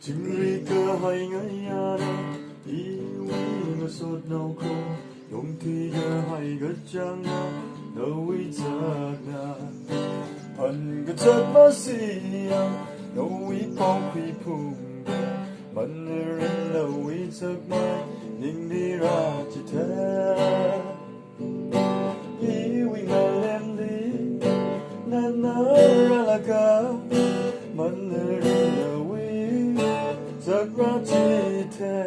จึงรีเกอให้ไงยานะอีวีมาสดน้องคงยงที่เกอให้ก็จังนะเดาวิจากนะพันก็จัดมาเสียเดาวิปองคุยพุ่งมันเรื่องเดาวิจากมายิ่งดีรักที่แท้อีวีมาเล่นดีนั่นน่ารักมันเรื่องเดาวิจากรักที่แท้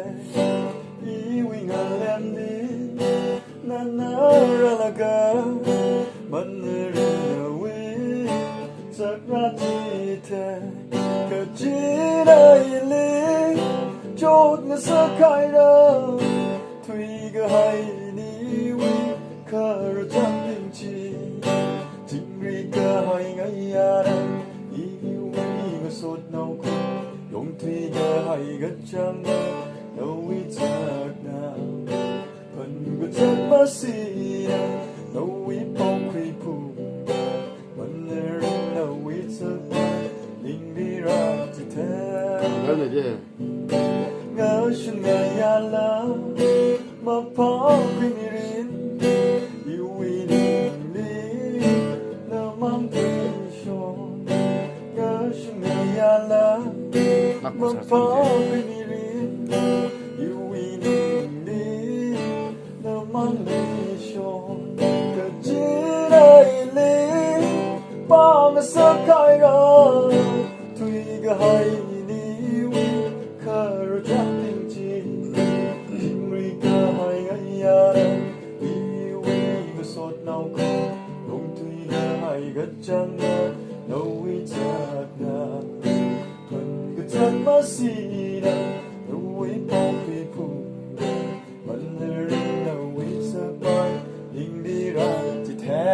อีวีมาเล่นดีนั่นน่ารักมันเรื่องเดาวิจากรักที่แท้ก็จีได้เลยโจทย์เงสักใครเราทุยก็ให้นี่วิคาร์จังจริงจริงรีก็ให้ไงยาดังอีวิก็สดน้องคงยงทุยก็ให้ก็จังเราวิจากนาพันก็จัดมาเสียเราวิปองคุยพุ่งมันเรื่องเราวิจากมายิ่งดีรักที่แท้ แล้วเนี่ยเจ้ เงาฉันเงยาลามาพอคุยรินอยู่วินิลีน้ำมันพิชอนเงาฉันเงยาลามาพอคุยรินอยู่วินิลีน้ำมันพิชอนก็จีได้เลยป้ามาสักใครเราทุยก็ให้นี่วิคาร์จักจริงจริงรีก็ให้ไงยาอีวีก็สดน้องคงลงทุยก็ให้ก็จังนะเราวิจากนะพันก็จัดมาสีนะเราวิปองคุยพุ่งมันเรื่องเราวิสักไปยิ่งดีรักที่แท้